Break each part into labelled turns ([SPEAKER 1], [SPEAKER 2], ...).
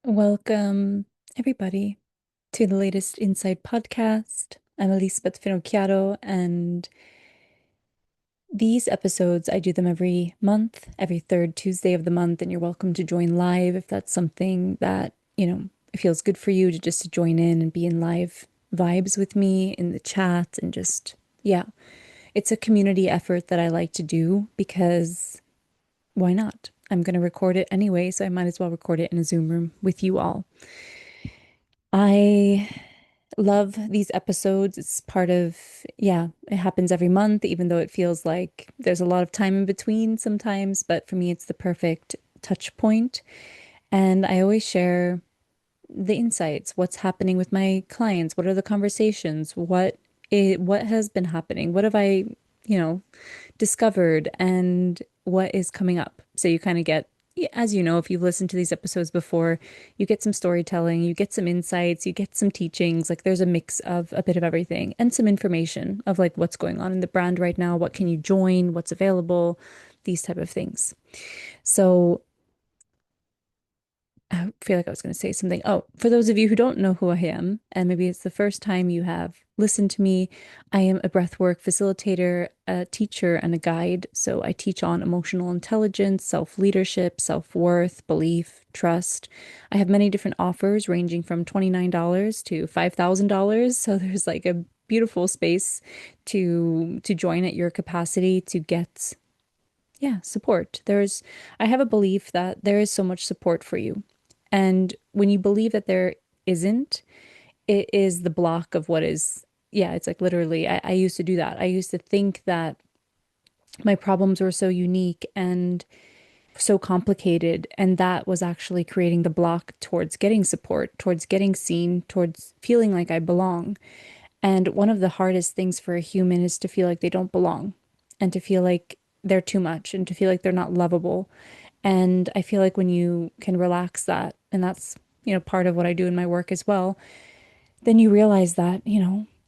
[SPEAKER 1] Welcome, everybody, to the latest Inside podcast. I'm Elisabeth Finocchiaro, and these episodes, I do them every month, every third Tuesday of the month, and you're welcome to join live if that's something that, it feels good for you to just to join in and be in live vibes with me in the chat and just, yeah, it's a community effort that I like to do because why not? I'm going to record it anyway, so I might as well record it in a Zoom room with you all. I love these episodes. It's part of, yeah, it happens every month, even though it feels like there's a lot of time in between sometimes. But for me, it's the perfect touch point. And I always share the insights, what's happening with my clients, what are the conversations, what has been happening, what have I, you know, discovered, and what is coming up. So you kind of get, as you know, if you've listened to these episodes before, you get some storytelling, you get some insights, you get some teachings. Like there's a mix of a bit of everything and some information of like what's going on in the brand right now, what can you join, what's available, these type of things. So I feel like I was going to say something. Oh, for those of you who don't know who I am, and maybe it's the first time you have listened to me, I am a breathwork facilitator, a teacher, and a guide. So I teach on emotional intelligence, self-leadership, self-worth, belief, trust. I have many different offers ranging from $29 to $5,000. So there's like a beautiful space to join at your capacity to get, yeah, support. I have a belief that there is so much support for you. And when you believe that there isn't, it is the block of what is, yeah, it's like literally, I used to do that. I used to think that my problems were so unique and so complicated. And that was actually creating the block towards getting support, towards getting seen, towards feeling like I belong. And one of the hardest things for a human is to feel like they don't belong and to feel like they're too much and to feel like they're not lovable. And I feel like when you can relax that, and that's, part of what I do in my work as well, then you realize that,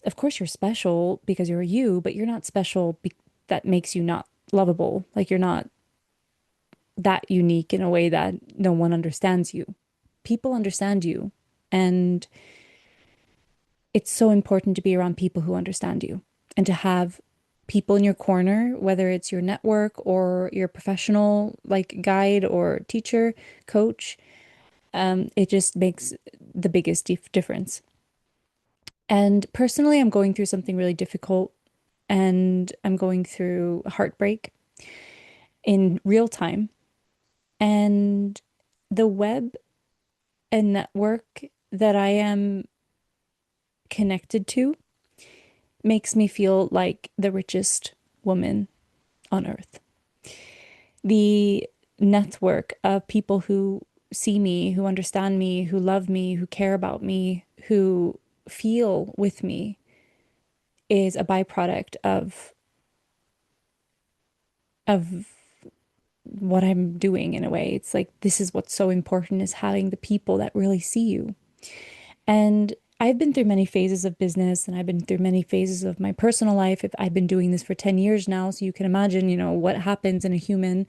[SPEAKER 1] of course you're special because you're you, but you're not special that makes you not lovable. Like you're not that unique in a way that no one understands you. People understand you. And it's so important to be around people who understand you and to have people in your corner, whether it's your network or your professional like guide or teacher, coach. It just makes the biggest difference. And personally, I'm going through something really difficult and I'm going through a heartbreak in real time. And the web and network that I am connected to makes me feel like the richest woman on earth. The network of people who see me, who understand me, who love me, who care about me, who feel with me is a byproduct of what I'm doing in a way. It's like this is what's so important is having the people that really see you. And I've been through many phases of business and I've been through many phases of my personal life. If I've been doing this for 10 years now, so you can imagine, what happens in a human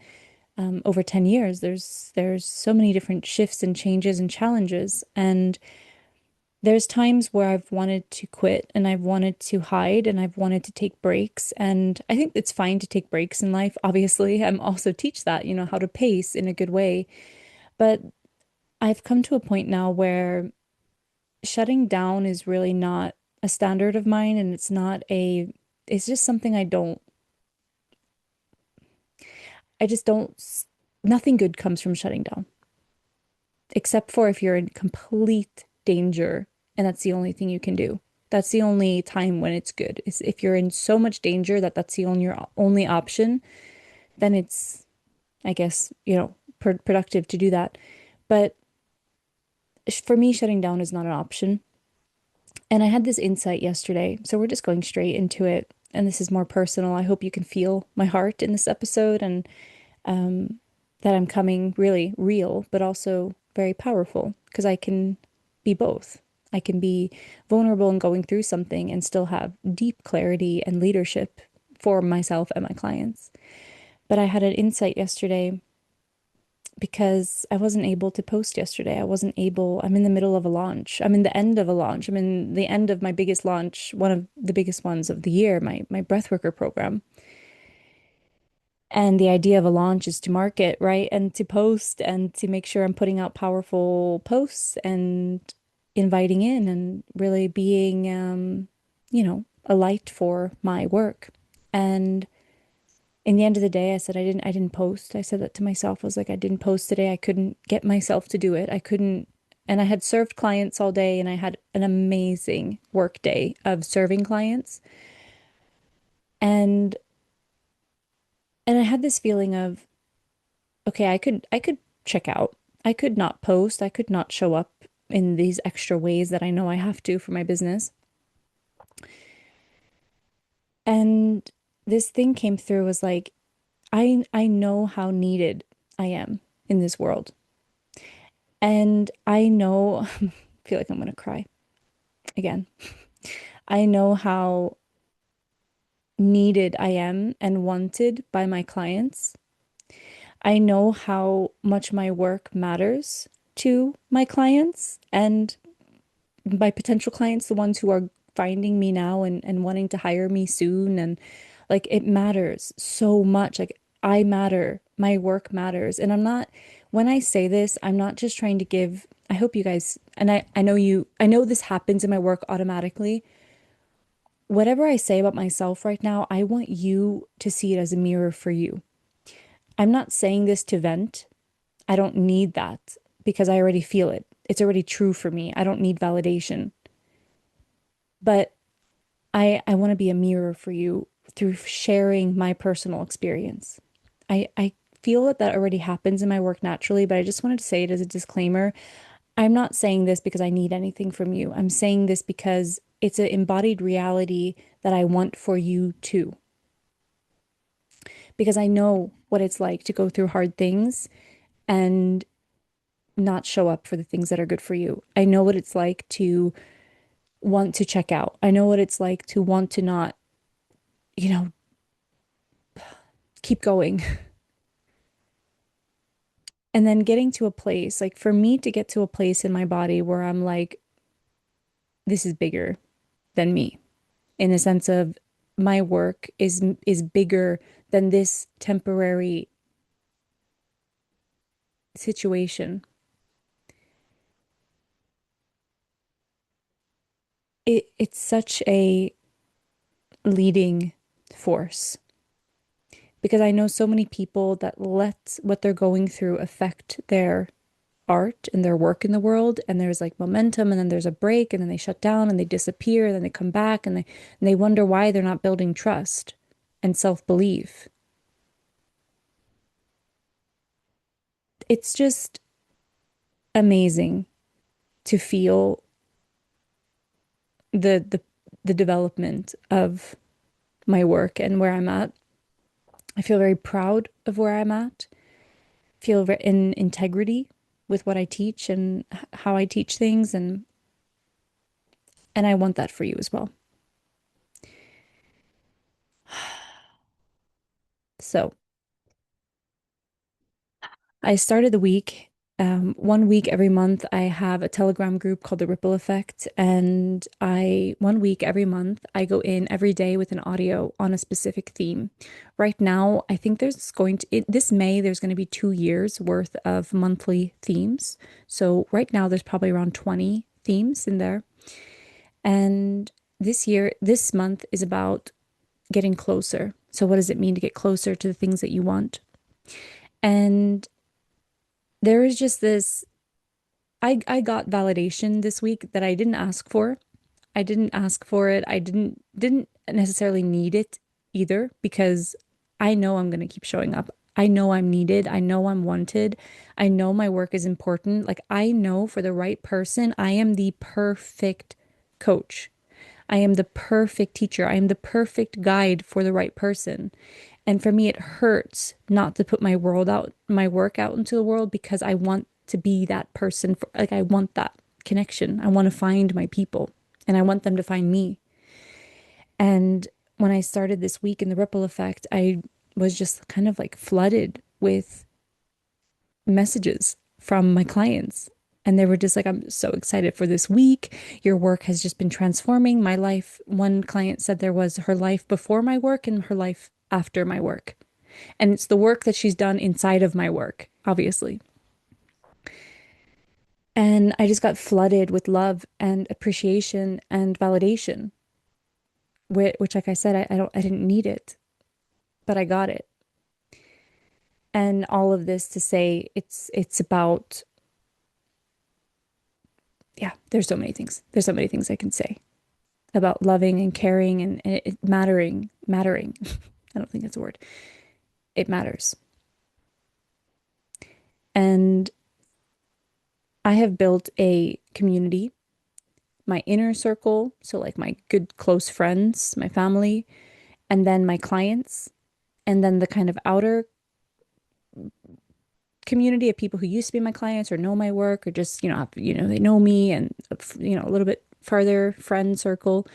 [SPEAKER 1] over 10 years. There's so many different shifts and changes and challenges. And there's times where I've wanted to quit and I've wanted to hide and I've wanted to take breaks. And I think it's fine to take breaks in life. Obviously, I'm also teach that, how to pace in a good way. But I've come to a point now where shutting down is really not a standard of mine and it's just something I just don't, nothing good comes from shutting down, except for if you're in complete danger and that's the only thing you can do. That's the only time when it's good. Is if you're in so much danger that that's the only your only option, then it's, I guess, productive to do that. But for me, shutting down is not an option. And I had this insight yesterday, so we're just going straight into it. And this is more personal. I hope you can feel my heart in this episode and that I'm coming really real, but also very powerful because I can be both. I can be vulnerable and going through something and still have deep clarity and leadership for myself and my clients. But I had an insight yesterday because I wasn't able to post yesterday. I wasn't able, I'm in the middle of a launch. I'm in the end of a launch. I'm in the end of my biggest launch, one of the biggest ones of the year, my breathworker program. And the idea of a launch is to market, right? And to post and to make sure I'm putting out powerful posts and inviting in and really being, a light for my work. And in the end of the day, I said I didn't post. I said that to myself. I was like, I didn't post today. I couldn't get myself to do it. I couldn't, and I had served clients all day and I had an amazing work day of serving clients. And I had this feeling of, okay, I could check out. I could not post. I could not show up in these extra ways that I know I have to for my business. And this thing came through was like, I know how needed I am in this world. And I know, I feel like I'm gonna cry again. I know how needed I am and wanted by my clients. I know how much my work matters to my clients and my potential clients, the ones who are finding me now and wanting to hire me soon. And like it matters so much. Like I matter, my work matters. And when I say this, I'm not just trying to give, I hope you guys, and I know this happens in my work automatically. Whatever I say about myself right now, I want you to see it as a mirror for you. I'm not saying this to vent. I don't need that because I already feel it. It's already true for me. I don't need validation. But I want to be a mirror for you through sharing my personal experience. I feel that that already happens in my work naturally, but I just wanted to say it as a disclaimer. I'm not saying this because I need anything from you. I'm saying this because it's an embodied reality that I want for you too. Because I know what it's like to go through hard things and not show up for the things that are good for you. I know what it's like to want to check out. I know what it's like to want to not, you know, keep going. And then getting to a place, like for me to get to a place in my body where I'm like, this is bigger than me, in the sense of my work is bigger than this temporary situation. It's such a leading force because I know so many people that let what they're going through affect their art and their work in the world, and there's like momentum and then there's a break and then they shut down and they disappear and then they come back and they wonder why they're not building trust and self-belief. It's just amazing to feel the the the development of my work and where I'm at. I feel very proud of where I'm at. Feel in integrity with what I teach and how I teach things, and I want that for you as well. So, I started the week. 1 week every month, I have a Telegram group called the Ripple Effect. And 1 week every month, I go in every day with an audio on a specific theme. Right now, I think this May, there's going to be 2 years worth of monthly themes. So right now, there's probably around 20 themes in there. And this month is about getting closer. So, what does it mean to get closer to the things that you want? And there is just this I got validation this week that I didn't ask for. I didn't ask for it. I didn't necessarily need it either because I know I'm going to keep showing up. I know I'm needed. I know I'm wanted. I know my work is important. Like I know for the right person, I am the perfect coach. I am the perfect teacher. I am the perfect guide for the right person. And for me, it hurts not to put my work out into the world because I want to be that person for, like, I want that connection. I want to find my people and I want them to find me. And when I started this week in the Ripple Effect, I was just kind of like flooded with messages from my clients. And they were just like, I'm so excited for this week. Your work has just been transforming my life. One client said there was her life before my work and her life after my work. And it's the work that she's done inside of my work, obviously. And I just got flooded with love and appreciation and validation, which, like I said, I didn't need it, but I got it. And all of this to say it's about, yeah, there's so many things. There's so many things I can say about loving and caring and it mattering. I don't think that's a word. It matters. And I have built a community, my inner circle, so like my good close friends, my family, and then my clients, and then the kind of outer community of people who used to be my clients or know my work or just, they know me and, a little bit farther friend circle.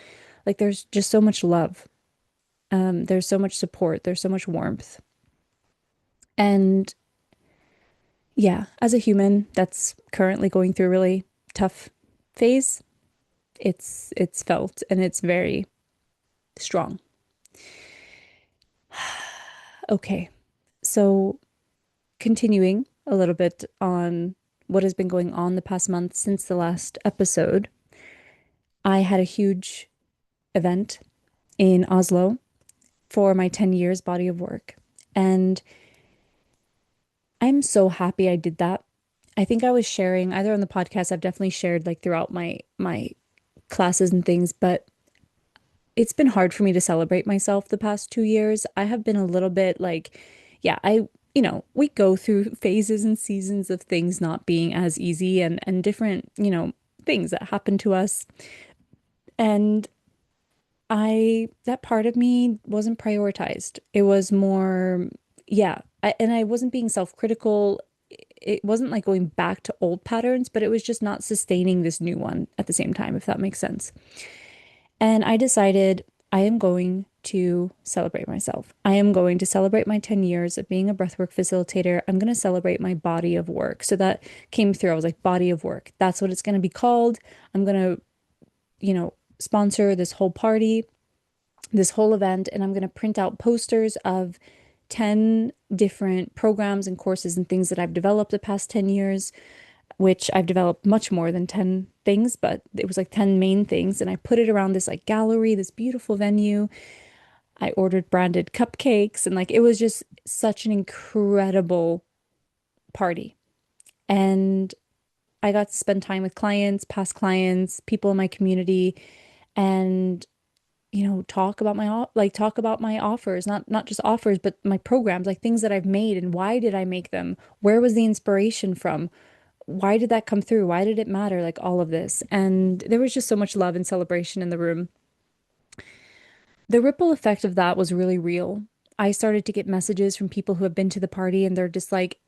[SPEAKER 1] Like there's just so much love. There's so much support. There's so much warmth. And yeah, as a human that's currently going through a really tough phase, it's felt and it's very strong. Okay. So continuing a little bit on what has been going on the past month since the last episode, I had a huge event in Oslo for my 10 years body of work. And I'm so happy I did that. I think I was sharing either on the podcast, I've definitely shared like throughout my classes and things, but it's been hard for me to celebrate myself the past 2 years. I have been a little bit like, yeah, we go through phases and seasons of things not being as easy and different, things that happen to us. And that part of me wasn't prioritized. It was more, yeah, and I wasn't being self-critical. It wasn't like going back to old patterns, but it was just not sustaining this new one at the same time, if that makes sense. And I decided I am going to celebrate myself. I am going to celebrate my 10 years of being a breathwork facilitator. I'm going to celebrate my body of work. So that came through. I was like, body of work. That's what it's going to be called. I'm going to, sponsor this whole party, this whole event, and I'm going to print out posters of 10 different programs and courses and things that I've developed the past 10 years, which I've developed much more than 10 things, but it was like 10 main things. And I put it around this like gallery, this beautiful venue. I ordered branded cupcakes and like it was just such an incredible party. And I got to spend time with clients, past clients, people in my community, and talk about my offers, not just offers, but my programs, like things that I've made and why did I make them? Where was the inspiration from? Why did that come through? Why did it matter? Like all of this. And there was just so much love and celebration in the room. The ripple effect of that was really real. I started to get messages from people who have been to the party and they're just like,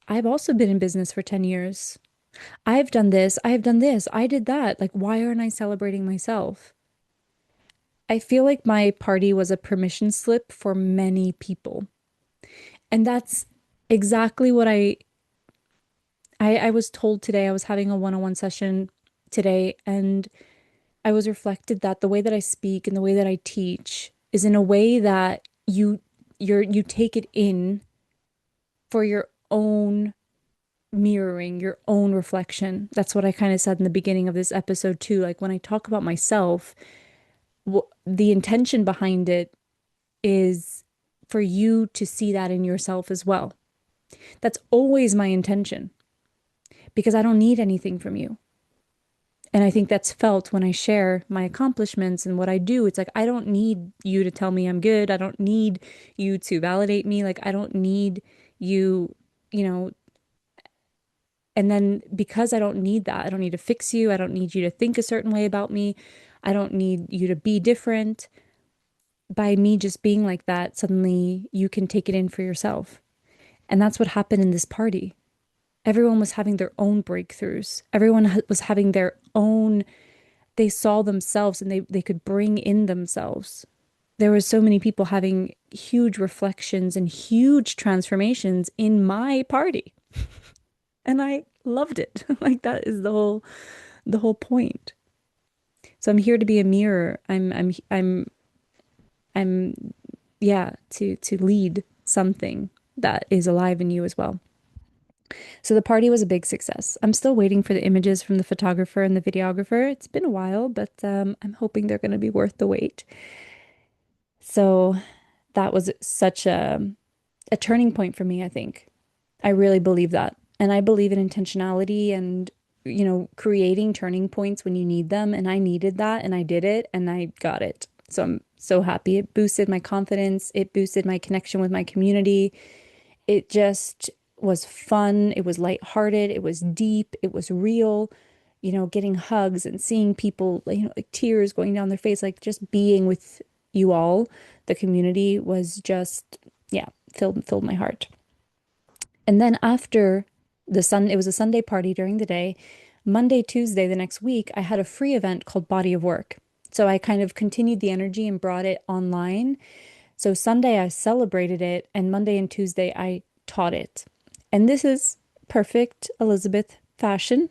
[SPEAKER 1] I've also been in business for 10 years. I've done this. I have done this. I did that. Like, why aren't I celebrating myself? I feel like my party was a permission slip for many people. And that's exactly what I was told today. I was having a one-on-one session today, and I was reflected that the way that I speak and the way that I teach is in a way that you take it in for your own mirroring, your own reflection. That's what I kind of said in the beginning of this episode too. Like when I talk about myself, the intention behind it is for you to see that in yourself as well. That's always my intention because I don't need anything from you. And I think that's felt when I share my accomplishments and what I do. It's like, I don't need you to tell me I'm good. I don't need you to validate me. Like, I don't need you, you know. And then because I don't need that, I don't need to fix you. I don't need you to think a certain way about me. I don't need you to be different. By me just being like that, suddenly you can take it in for yourself. And that's what happened in this party. Everyone was having their own breakthroughs. Everyone was having their own, they saw themselves and they could bring in themselves. There were so many people having huge reflections and huge transformations in my party. And I loved it. Like that is the whole point. So I'm here to be a mirror. I'm yeah, to lead something that is alive in you as well. So the party was a big success. I'm still waiting for the images from the photographer and the videographer. It's been a while, but I'm hoping they're going to be worth the wait. So that was such a turning point for me, I think. I really believe that. And I believe in intentionality and, creating turning points when you need them. And I needed that and I did it and I got it. So I'm so happy. It boosted my confidence. It boosted my connection with my community. It just was fun. It was lighthearted. It was deep. It was real. Getting hugs and seeing people, like tears going down their face, like just being with you all, the community was just, yeah, filled my heart. And then after it was a Sunday party during the day. Monday, Tuesday, the next week, I had a free event called Body of Work. So I kind of continued the energy and brought it online. So Sunday I celebrated it, and Monday and Tuesday I taught it. And this is perfect Elisabeth fashion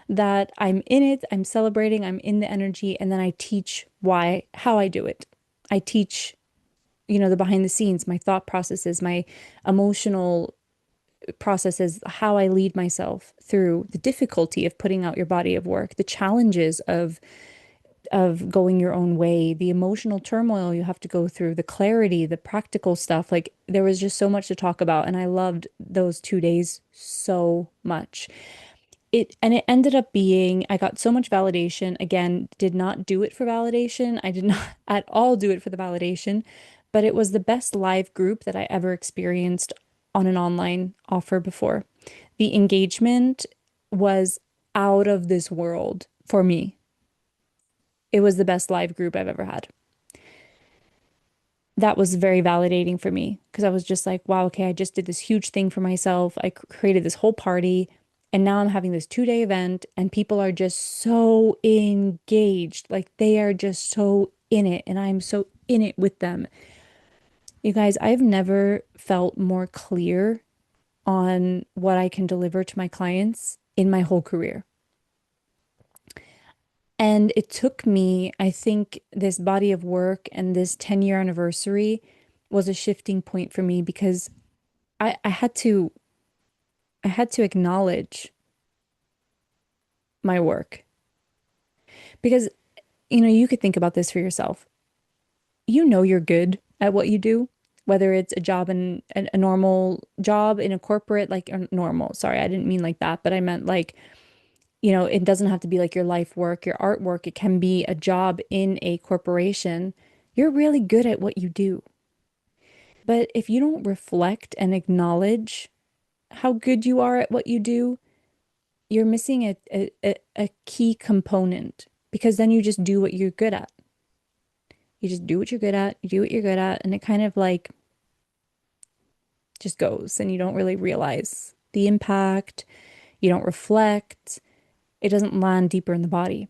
[SPEAKER 1] that I'm in it, I'm celebrating, I'm in the energy, and then I teach how I do it. I teach, the behind the scenes, my thought processes, my emotional processes, how I lead myself through the difficulty of putting out your body of work, the challenges of going your own way, the emotional turmoil you have to go through, the clarity, the practical stuff. Like there was just so much to talk about, and I loved those 2 days so much. It ended up being, I got so much validation. Again, did not do it for validation. I did not at all do it for the validation, but it was the best live group that I ever experienced on an online offer before. The engagement was out of this world for me. It was the best live group I've ever had. That was very validating for me because I was just like, wow, okay, I just did this huge thing for myself. I created this whole party, and now I'm having this 2-day event, and people are just so engaged. Like they are just so in it, and I'm so in it with them. You guys, I've never felt more clear on what I can deliver to my clients in my whole career. And it took me, I think, this body of work and this 10-year anniversary was a shifting point for me because I had to acknowledge my work. Because, you could think about this for yourself. You're good at what you do, whether it's a job in a normal job in a corporate, like normal. Sorry, I didn't mean like that, but I meant like it doesn't have to be like your life work, your artwork. It can be a job in a corporation. You're really good at what you do. But if you don't reflect and acknowledge how good you are at what you do, you're missing a key component because then you just do what you're good at. You just do what you're good at, you do what you're good at, and it kind of like just goes and you don't really realize the impact. You don't reflect. It doesn't land deeper in the body.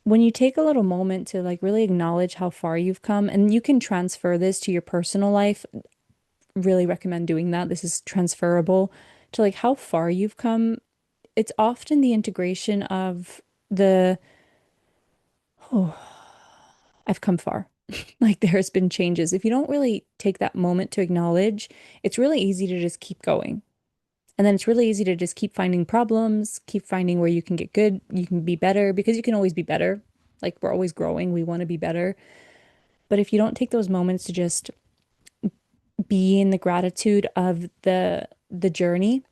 [SPEAKER 1] When you take a little moment to like really acknowledge how far you've come, and you can transfer this to your personal life, really recommend doing that. This is transferable to like how far you've come. It's often the integration of the, oh, I've come far. Like there has been changes. If you don't really take that moment to acknowledge, it's really easy to just keep going. And then it's really easy to just keep finding problems, keep finding where you can get good, you can be better because you can always be better. Like we're always growing, we want to be better. But if you don't take those moments to just be in the gratitude of the journey,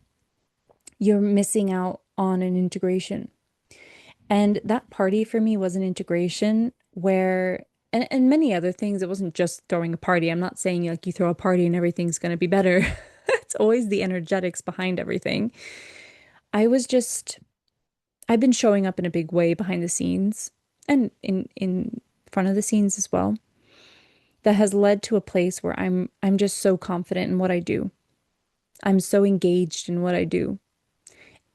[SPEAKER 1] you're missing out on an integration. And that party for me was an integration where and many other things. It wasn't just throwing a party. I'm not saying like you throw a party and everything's going to be better. It's always the energetics behind everything. I was just I've been showing up in a big way behind the scenes and in front of the scenes as well. That has led to a place where I'm just so confident in what I do. I'm so engaged in what I do.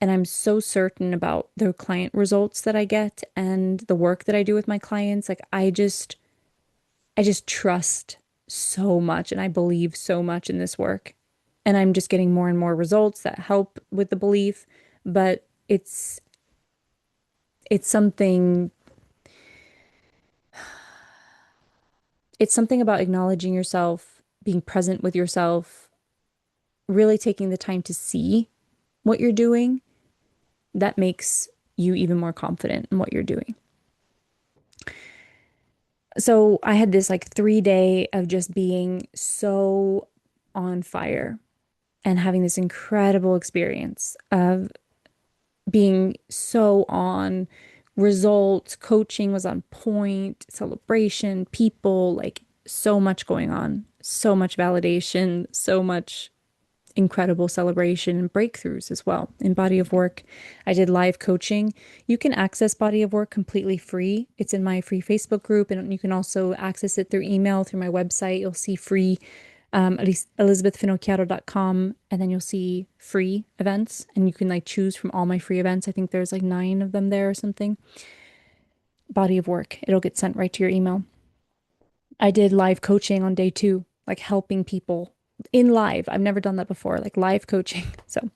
[SPEAKER 1] And I'm so certain about the client results that I get and the work that I do with my clients. Like I just trust so much and I believe so much in this work. And I'm just getting more and more results that help with the belief, but it's something it's something about acknowledging yourself, being present with yourself, really taking the time to see what you're doing that makes you even more confident in what you're doing. So I had this like 3 day of just being so on fire and having this incredible experience of being so on results. Coaching was on point, celebration, people, like so much going on, so much validation, so much incredible celebration and breakthroughs as well in body of work. I did live coaching. You can access body of work completely free. It's in my free Facebook group, and you can also access it through email, through my website. You'll see free elisabethfinocchiaro.com, and then you'll see free events, and you can like choose from all my free events. I think there's like 9 of them there or something. Body of work. It'll get sent right to your email. I did live coaching on day 2, like helping people in live. I've never done that before, like live coaching. So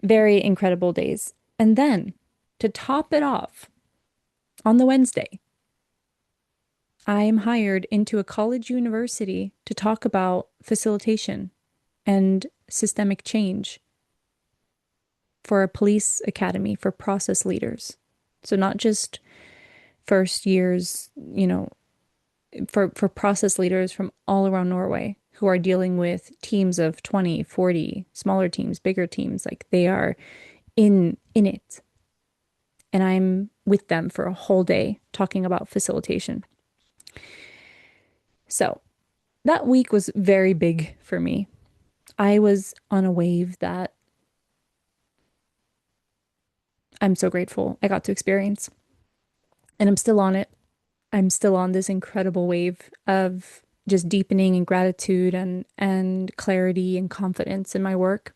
[SPEAKER 1] very incredible days. And then to top it off, on the Wednesday, I am hired into a college university to talk about facilitation and systemic change for a police academy for process leaders. So not just first years, for process leaders from all around Norway who are dealing with teams of 20, 40, smaller teams, bigger teams, like they are in it. And I'm with them for a whole day talking about facilitation. So that week was very big for me. I was on a wave that I'm so grateful I got to experience. And I'm still on it. I'm still on this incredible wave of just deepening and gratitude and clarity and confidence in my work.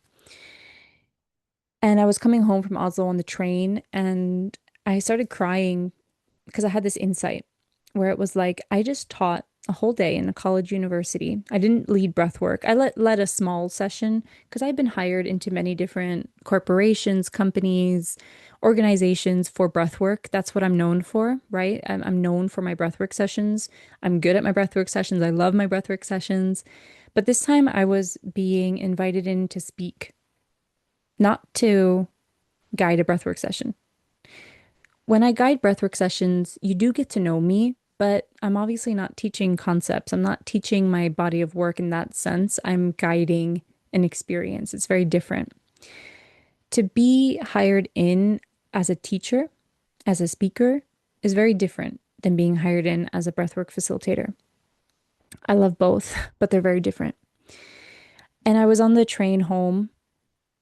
[SPEAKER 1] And I was coming home from Oslo on the train and I started crying because I had this insight where it was like I just taught a whole day in a college university. I didn't lead breath work. I led a small session because I've been hired into many different corporations, companies, organizations for breath work. That's what I'm known for, right? I'm known for my breathwork sessions. I'm good at my breathwork sessions. I love my breathwork sessions. But this time I was being invited in to speak, not to guide a breathwork session. When I guide breathwork sessions, you do get to know me, but I'm obviously not teaching concepts. I'm not teaching my body of work in that sense. I'm guiding an experience. It's very different. To be hired in as a teacher, as a speaker, is very different than being hired in as a breathwork facilitator. I love both, but they're very different. And I was on the train home,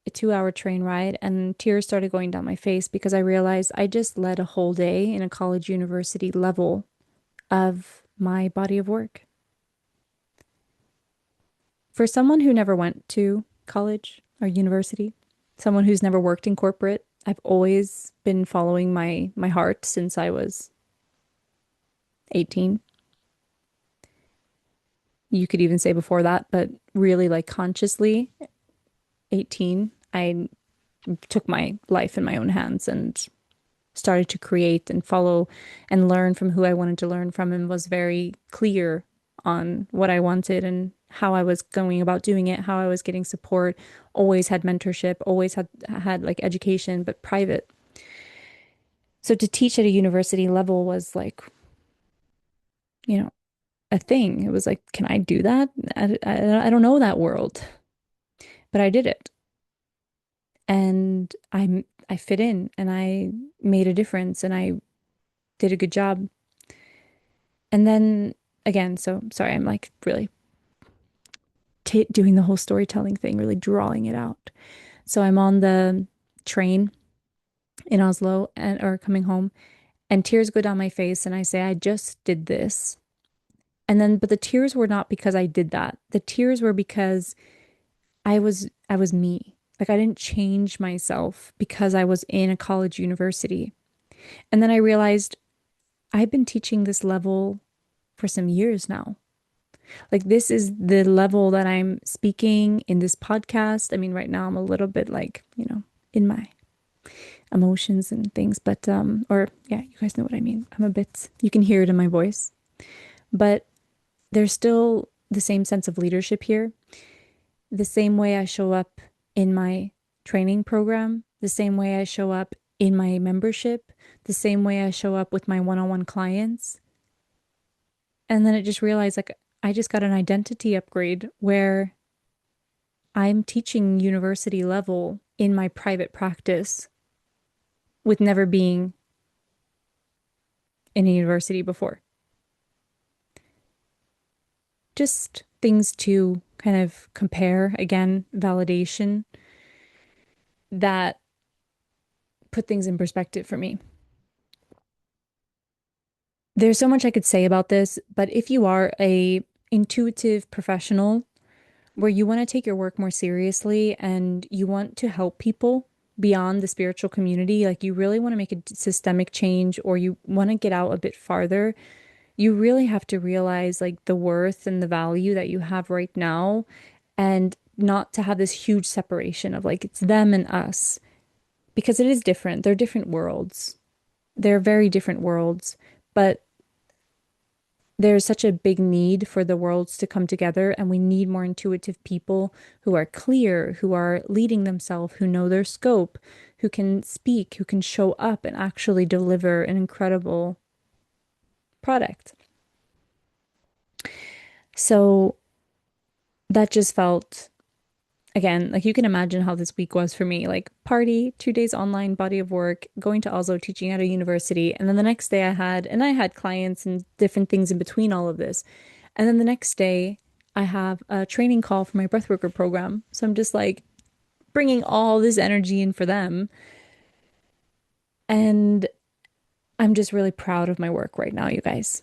[SPEAKER 1] a 2 hour train ride, and tears started going down my face because I realized I just led a whole day in a college university level of my body of work. For someone who never went to college or university, someone who's never worked in corporate, I've always been following my heart since I was 18. You could even say before that, but really like consciously 18, I took my life in my own hands and started to create and follow and learn from who I wanted to learn from and was very clear on what I wanted and how I was going about doing it, how I was getting support, always had mentorship, always had like education, but private. So to teach at a university level was like, you know, a thing. It was like, can I do that? I don't know that world, but I did it. And I fit in and I made a difference and I did a good job. And then again, so sorry, I'm like really t doing the whole storytelling thing, really drawing it out. So I'm on the train in Oslo and or coming home, and tears go down my face, and I say, I just did this. And then, but the tears were not because I did that. The tears were because I was me. Like I didn't change myself because I was in a college university. And then I realized I've been teaching this level for some years now. Like this is the level that I'm speaking in this podcast. I mean, right now I'm a little bit like, in my emotions and things, but or yeah, you guys know what I mean. I'm a bit, you can hear it in my voice, but there's still the same sense of leadership here. The same way I show up in my training program, the same way I show up in my membership, the same way I show up with my one-on-one clients. And then it just realized like I just got an identity upgrade where I'm teaching university level in my private practice with never being in a university before. Just things to kind of compare, again, validation that put things in perspective for me. There's so much I could say about this, but if you are a intuitive professional where you want to take your work more seriously and you want to help people beyond the spiritual community, like you really want to make a systemic change or you want to get out a bit farther, you really have to realize like the worth and the value that you have right now and not to have this huge separation of like it's them and us because it is different. They're different worlds. They're very different worlds, but there's such a big need for the worlds to come together, and we need more intuitive people who are clear, who are leading themselves, who know their scope, who can speak, who can show up and actually deliver an incredible product. So that just felt, again, like you can imagine how this week was for me. Like party, 2 days online, body of work, going to Oslo, teaching at a university. And then the next day I had clients and different things in between all of this. And then the next day I have a training call for my breathworker program. So I'm just like bringing all this energy in for them. And I'm just really proud of my work right now, you guys.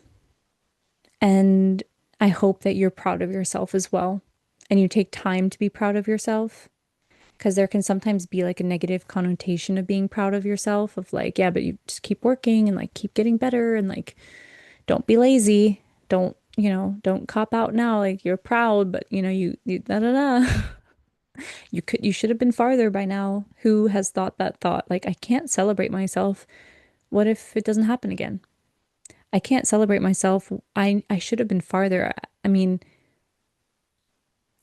[SPEAKER 1] And I hope that you're proud of yourself as well. And you take time to be proud of yourself because there can sometimes be like a negative connotation of being proud of yourself of like, yeah, but you just keep working and like keep getting better and like don't be lazy. Don't cop out now. Like you're proud, but you da da da. You should have been farther by now. Who has thought that thought? Like, I can't celebrate myself. What if it doesn't happen again? I can't celebrate myself. I should have been farther. I mean,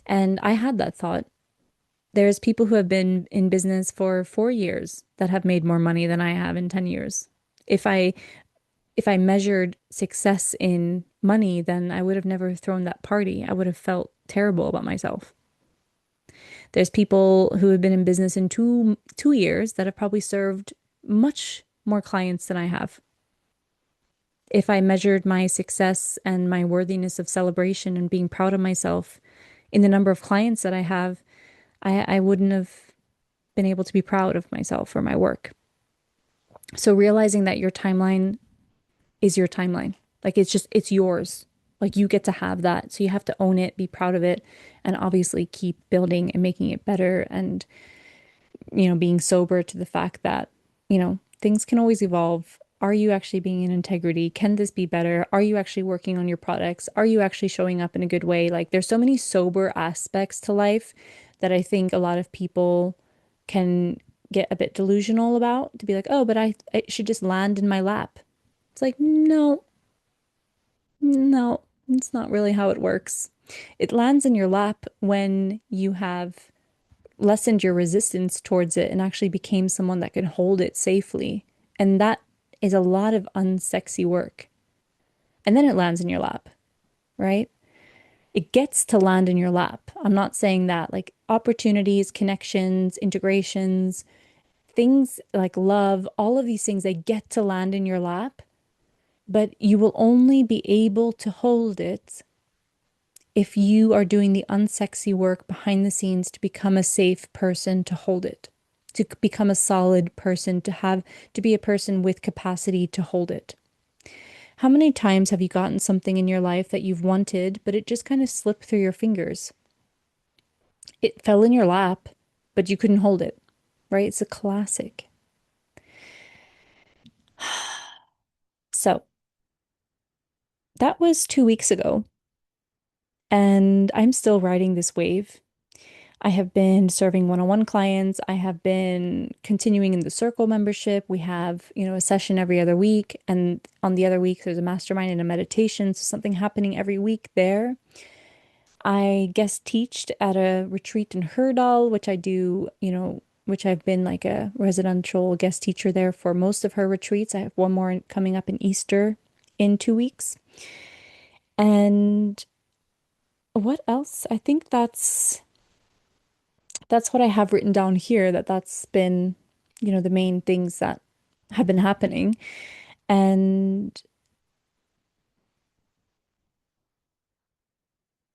[SPEAKER 1] and I had that thought. There's people who have been in business for 4 years that have made more money than I have in 10 years. If I if I measured success in money, then I would have never thrown that party. I would have felt terrible about myself. There's people who have been in business in two years that have probably served much more clients than I have. If I measured my success and my worthiness of celebration and being proud of myself in the number of clients that I have, I wouldn't have been able to be proud of myself or my work. So realizing that your timeline is your timeline. Like it's yours. Like you get to have that. So you have to own it, be proud of it, and obviously keep building and making it better and, being sober to the fact that, things can always evolve. Are you actually being in integrity? Can this be better? Are you actually working on your products? Are you actually showing up in a good way? Like there's so many sober aspects to life that I think a lot of people can get a bit delusional about to be like, oh, but it should just land in my lap. It's like, no, no, it's not really how it works. It lands in your lap when you have lessened your resistance towards it and actually became someone that can hold it safely. And that is a lot of unsexy work. And then it lands in your lap, right? It gets to land in your lap. I'm not saying that like opportunities, connections, integrations, things like love, all of these things, they get to land in your lap, but you will only be able to hold it if you are doing the unsexy work behind the scenes to become a safe person to hold it, to become a solid person, to be a person with capacity to hold it. How many times have you gotten something in your life that you've wanted, but it just kind of slipped through your fingers? It fell in your lap, but you couldn't hold it, right? It's a classic. So that was 2 weeks ago. And I'm still riding this wave. I have been serving one-on-one clients. I have been continuing in the circle membership. We have, a session every other week. And on the other week, there's a mastermind and a meditation. So something happening every week there. I guest teached at a retreat in Hurdal, which I do, which I've been like a residential guest teacher there for most of her retreats. I have one more coming up in Easter in 2 weeks. And what else? I think that's what I have written down here, that's been, the main things that have been happening. And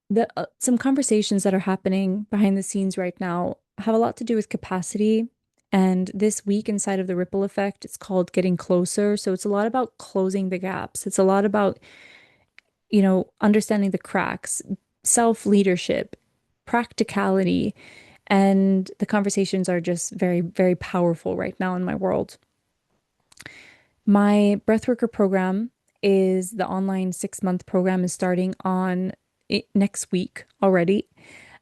[SPEAKER 1] the some conversations that are happening behind the scenes right now have a lot to do with capacity. And this week inside of the ripple effect, it's called getting closer. So it's a lot about closing the gaps. It's a lot about, understanding the cracks, self-leadership, practicality, and the conversations are just very, very powerful right now in my world. My breathworker program is the online 6 month program is starting on it next week already.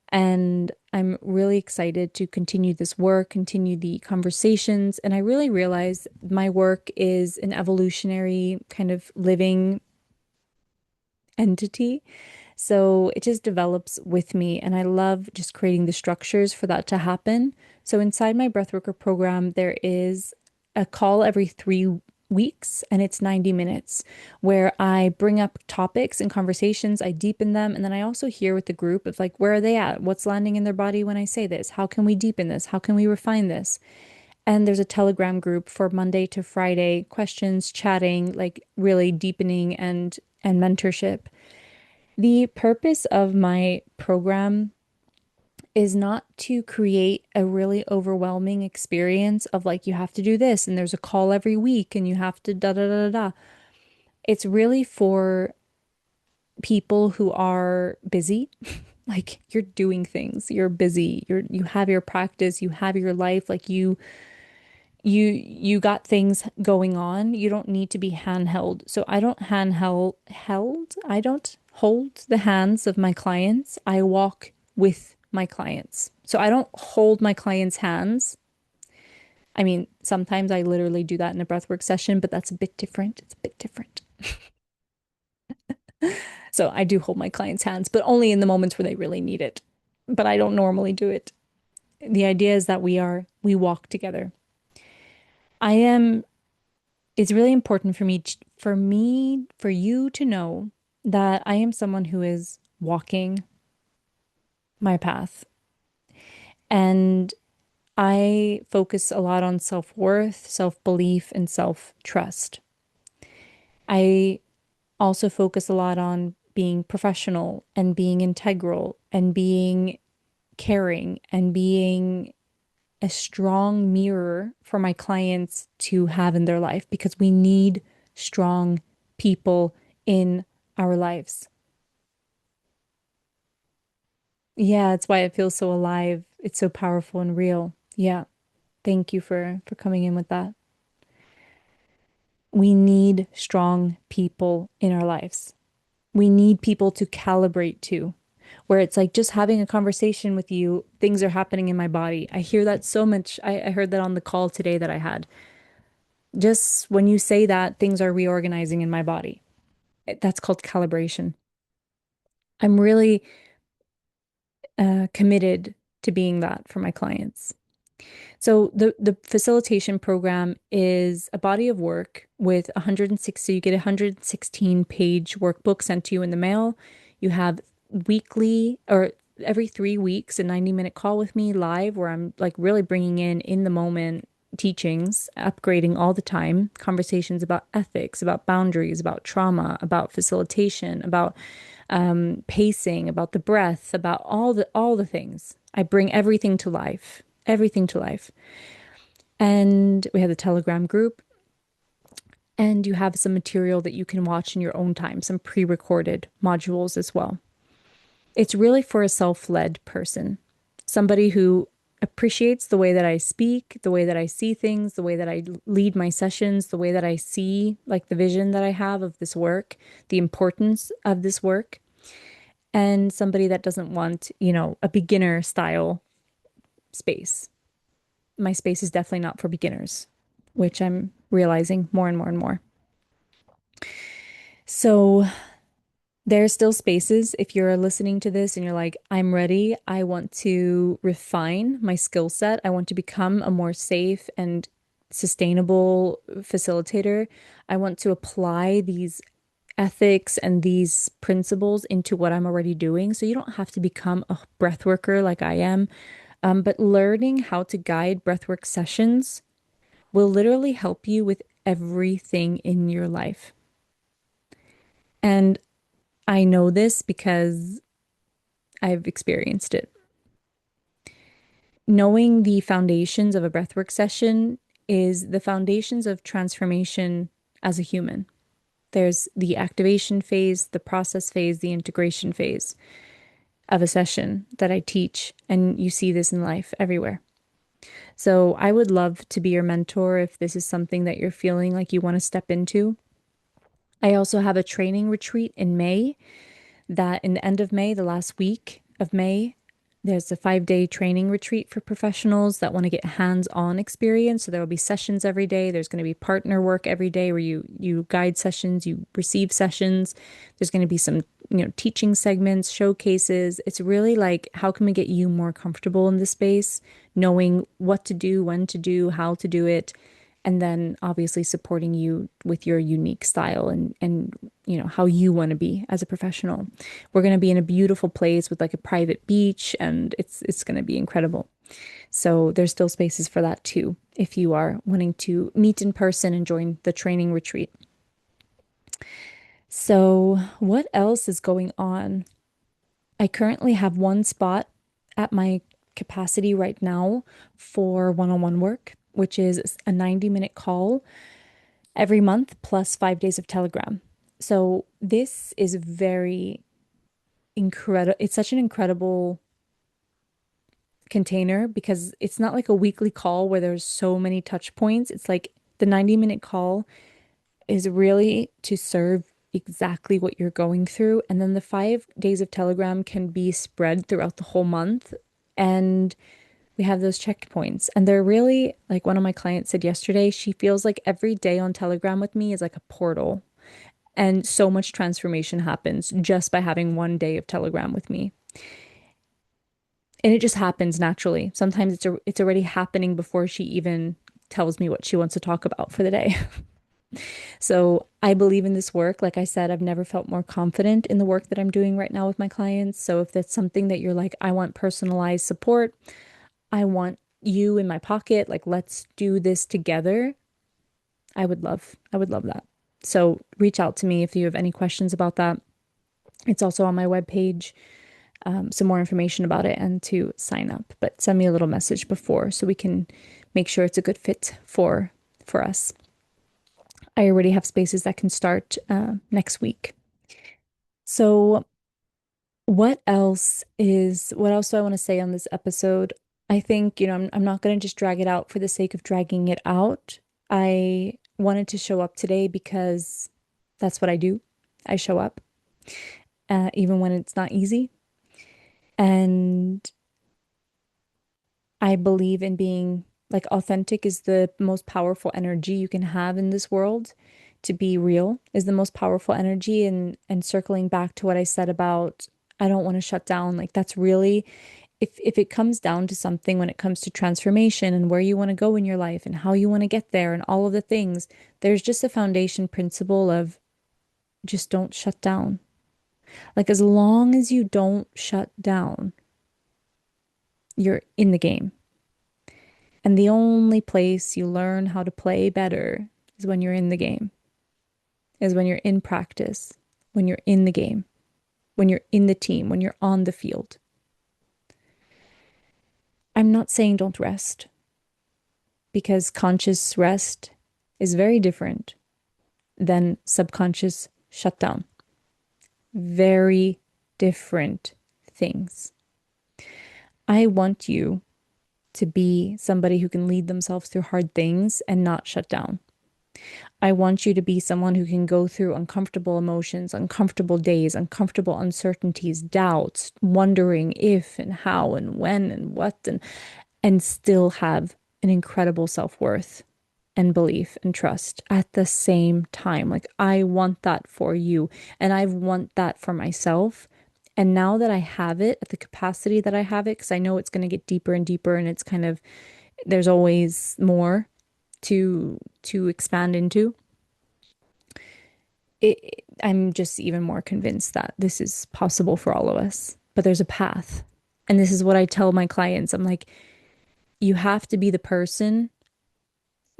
[SPEAKER 1] And I'm really excited to continue this work, continue the conversations. And I really realize my work is an evolutionary kind of living entity. So it just develops with me. And I love just creating the structures for that to happen. So inside my breathworker program, there is a call every 3 weeks, and it's 90 minutes where I bring up topics and conversations, I deepen them. And then I also hear with the group of like, where are they at? What's landing in their body when I say this? How can we deepen this? How can we refine this? And there's a Telegram group for Monday to Friday questions, chatting, like really deepening and mentorship. The purpose of my program is not to create a really overwhelming experience of like, you have to do this and there's a call every week and you have to da da da da da. It's really for people who are busy. Like you're doing things, you're busy, you have your practice, you have your life, like you got things going on. You don't need to be handheld. So I don't handheld. I don't hold the hands of my clients. I walk with my clients. So I don't hold my clients' hands. I mean, sometimes I literally do that in a breathwork session, but that's a bit different. It's a bit different. So I do hold my clients' hands, but only in the moments where they really need it. But I don't normally do it. The idea is that we walk together. I am It's really important for you to know that I am someone who is walking my path. And I focus a lot on self-worth, self-belief, and self-trust. I also focus a lot on being professional and being integral and being caring and being a strong mirror for my clients to have in their life because we need strong people in our lives. Yeah, it's why it feels so alive. It's so powerful and real. Yeah. Thank you for coming in with that. We need strong people in our lives. We need people to calibrate to, where it's like just having a conversation with you, things are happening in my body. I hear that so much. I heard that on the call today that I had. Just when you say that, things are reorganizing in my body. That's called calibration. I'm really committed to being that for my clients. So the facilitation program is a body of work with 160, so you get a 116-page workbook sent to you in the mail. You have weekly or every 3 weeks a 90-minute call with me live where I'm like really bringing in the moment teachings, upgrading all the time, conversations about ethics, about boundaries, about trauma, about facilitation, about pacing, about the breath, about all the things. I bring everything to life, everything to life. And we have the Telegram group, and you have some material that you can watch in your own time, some pre-recorded modules as well. It's really for a self-led person, somebody who appreciates the way that I speak, the way that I see things, the way that I lead my sessions, the way that I see like the vision that I have of this work, the importance of this work. and somebody that doesn't want, a beginner style space. My space is definitely not for beginners, which I'm realizing more and more and more. So there's still spaces if you're listening to this and you're like, I'm ready. I want to refine my skill set. I want to become a more safe and sustainable facilitator. I want to apply these ethics and these principles into what I'm already doing. So you don't have to become a breath worker like I am, but learning how to guide breathwork sessions will literally help you with everything in your life. And I know this because I've experienced it. Knowing the foundations of a breathwork session is the foundations of transformation as a human. There's the activation phase, the process phase, the integration phase of a session that I teach, and you see this in life everywhere. So I would love to be your mentor if this is something that you're feeling like you want to step into. I also have a training retreat in May that in the end of May, the last week of May, there's a 5-day training retreat for professionals that want to get hands-on experience. So there will be sessions every day. There's going to be partner work every day where you guide sessions, you receive sessions. There's going to be some, teaching segments, showcases. It's really like how can we get you more comfortable in this space, knowing what to do, when to do, how to do it, and then obviously supporting you with your unique style and how you want to be as a professional. We're going to be in a beautiful place with like a private beach and it's going to be incredible. So there's still spaces for that too if you are wanting to meet in person and join the training retreat. So what else is going on? I currently have one spot at my capacity right now for one-on-one work, which is a 90-minute call every month plus 5 days of Telegram. So this is very incredible. It's such an incredible container because it's not like a weekly call where there's so many touch points. It's like the 90-minute call is really to serve exactly what you're going through. And then the 5 days of Telegram can be spread throughout the whole month. And we have those checkpoints. And they're really, like one of my clients said yesterday, she feels like every day on Telegram with me is like a portal. And so much transformation happens just by having one day of Telegram with me. And it just happens naturally. Sometimes it's already happening before she even tells me what she wants to talk about for the day. So I believe in this work. Like I said, I've never felt more confident in the work that I'm doing right now with my clients. So if that's something that you're like, I want personalized support, I want you in my pocket, like let's do this together. I would love that. So reach out to me if you have any questions about that. It's also on my webpage, some more information about it and to sign up. But send me a little message before so we can make sure it's a good fit for us. I already have spaces that can start next week. So what else do I want to say on this episode? I think, I'm not going to just drag it out for the sake of dragging it out. I wanted to show up today because that's what I do. I show up, even when it's not easy. And I believe in being like authentic is the most powerful energy you can have in this world. To be real is the most powerful energy. And circling back to what I said about I don't want to shut down, like that's really if it comes down to something when it comes to transformation and where you want to go in your life and how you want to get there and all of the things, there's just a foundation principle of just don't shut down. Like as long as you don't shut down, you're in the game. And the only place you learn how to play better is when you're in the game, is when you're in practice, when you're in the game, when you're in the team, when you're on the field. I'm not saying don't rest because conscious rest is very different than subconscious shutdown. Very different things. I want you to be somebody who can lead themselves through hard things and not shut down. I want you to be someone who can go through uncomfortable emotions, uncomfortable days, uncomfortable uncertainties, doubts, wondering if and how and when and what and still have an incredible self-worth and belief and trust at the same time. Like I want that for you and I want that for myself. And now that I have it at the capacity that I have it, because I know it's going to get deeper and deeper and it's kind of there's always more to expand into. I'm just even more convinced that this is possible for all of us. But there's a path. And this is what I tell my clients. I'm like, you have to be the person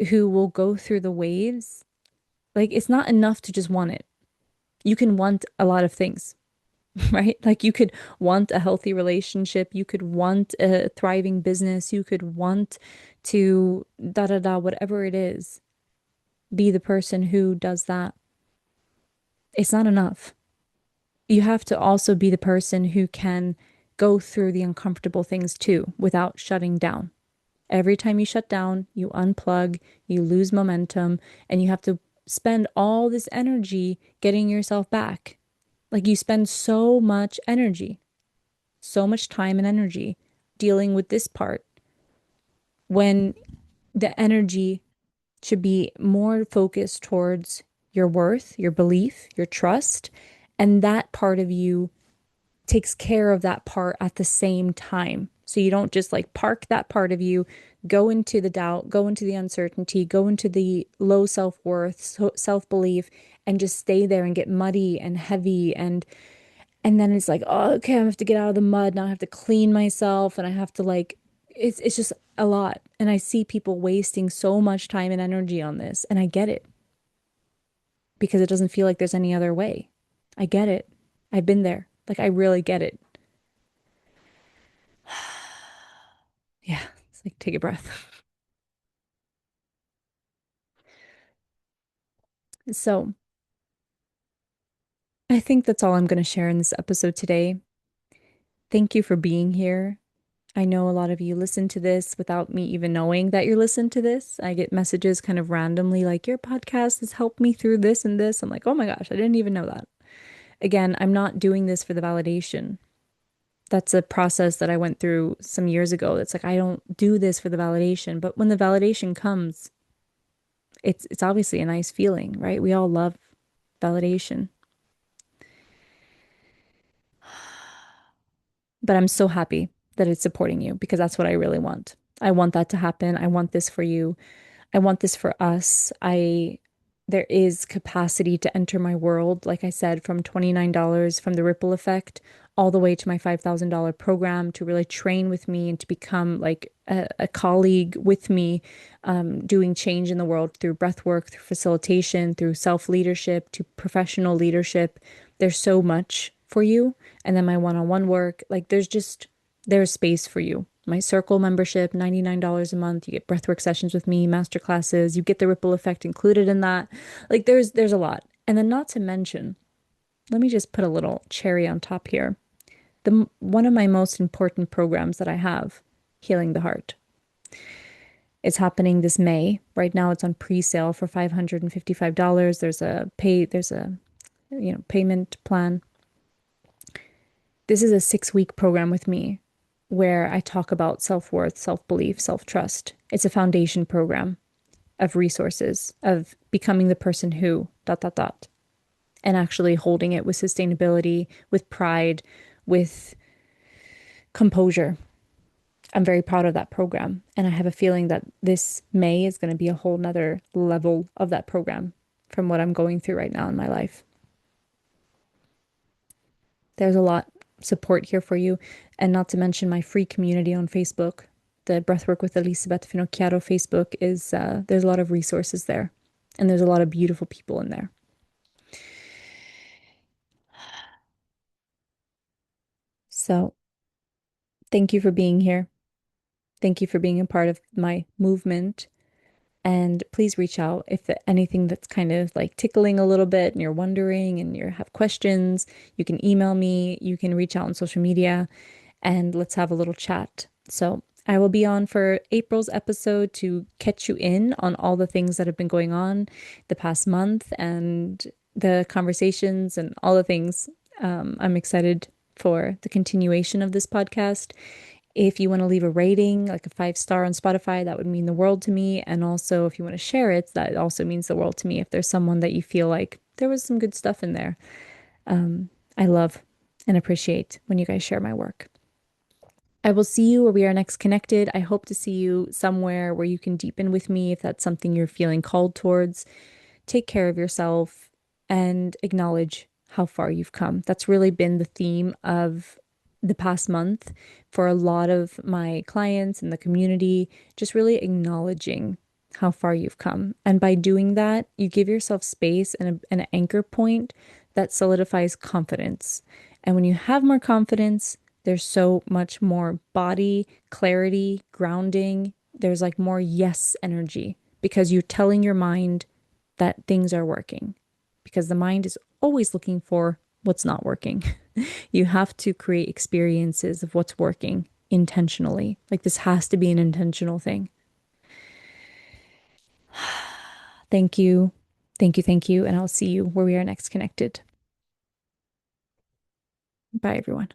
[SPEAKER 1] who will go through the waves. Like, it's not enough to just want it. You can want a lot of things, right? Like, you could want a healthy relationship. You could want a thriving business. You could want to da da da, whatever it is, be the person who does that. It's not enough. You have to also be the person who can go through the uncomfortable things too without shutting down. Every time you shut down, you unplug, you lose momentum, and you have to spend all this energy getting yourself back. Like you spend so much energy, so much time and energy dealing with this part when the energy should be more focused towards your worth, your belief, your trust, and that part of you takes care of that part at the same time. So you don't just like park that part of you, go into the doubt, go into the uncertainty, go into the low self-worth, self-belief, and just stay there and get muddy and heavy and then it's like, oh, okay, I have to get out of the mud. Now I have to clean myself and I have to like it's just a lot. And I see people wasting so much time and energy on this, and I get it because it doesn't feel like there's any other way. I get it. I've been there. Like I really get it. Yeah, it's like take a breath. So, I think that's all I'm going to share in this episode today. Thank you for being here. I know a lot of you listen to this without me even knowing that you're listening to this. I get messages kind of randomly like, your podcast has helped me through this and this. I'm like, oh my gosh, I didn't even know that. Again, I'm not doing this for the validation. That's a process that I went through some years ago. It's like, I don't do this for the validation. But when the validation comes, it's obviously a nice feeling, right? We all love validation. But I'm so happy that it's supporting you because that's what I really want. I want that to happen. I want this for you. I want this for us. There is capacity to enter my world, like I said, from $29 from the ripple effect all the way to my $5,000 program to really train with me and to become like a colleague with me, doing change in the world through breath work, through facilitation, through self-leadership, to professional leadership. There's so much for you. And then my one-on-one work, like there's space for you. My circle membership, $99 a month. You get breathwork sessions with me, master classes. You get the ripple effect included in that. Like there's a lot. And then not to mention, let me just put a little cherry on top here. The one of my most important programs that I have, Healing the Heart. It's happening this May. Right now it's on pre-sale for $555. There's a payment plan. This is a 6-week program with me where I talk about self-worth, self-belief, self-trust. It's a foundation program of resources, of becoming the person who, dot, dot, dot, and actually holding it with sustainability, with pride, with composure. I'm very proud of that program. And I have a feeling that this May is going to be a whole nother level of that program from what I'm going through right now in my life. There's a lot support here for you, and not to mention my free community on Facebook. The Breathwork with Elisabeth Finocchiaro Facebook is there's a lot of resources there, and there's a lot of beautiful people in there. So thank you for being here. Thank you for being a part of my movement. And please reach out if anything that's kind of like tickling a little bit and you're wondering and you have questions, you can email me, you can reach out on social media, and let's have a little chat. So I will be on for April's episode to catch you in on all the things that have been going on the past month and the conversations and all the things. I'm excited for the continuation of this podcast. If you want to leave a rating, like a 5 star on Spotify, that would mean the world to me. And also, if you want to share it, that also means the world to me. If there's someone that you feel like there was some good stuff in there, I love and appreciate when you guys share my work. I will see you where we are next connected. I hope to see you somewhere where you can deepen with me if that's something you're feeling called towards. Take care of yourself and acknowledge how far you've come. That's really been the theme of the past month for a lot of my clients in the community, just really acknowledging how far you've come. And by doing that, you give yourself space and an anchor point that solidifies confidence. And when you have more confidence, there's so much more body clarity, grounding. There's like more yes energy because you're telling your mind that things are working because the mind is always looking for what's not working. You have to create experiences of what's working intentionally. Like this has to be an intentional thing. Thank you. Thank you. Thank you. And I'll see you where we are next connected. Bye, everyone.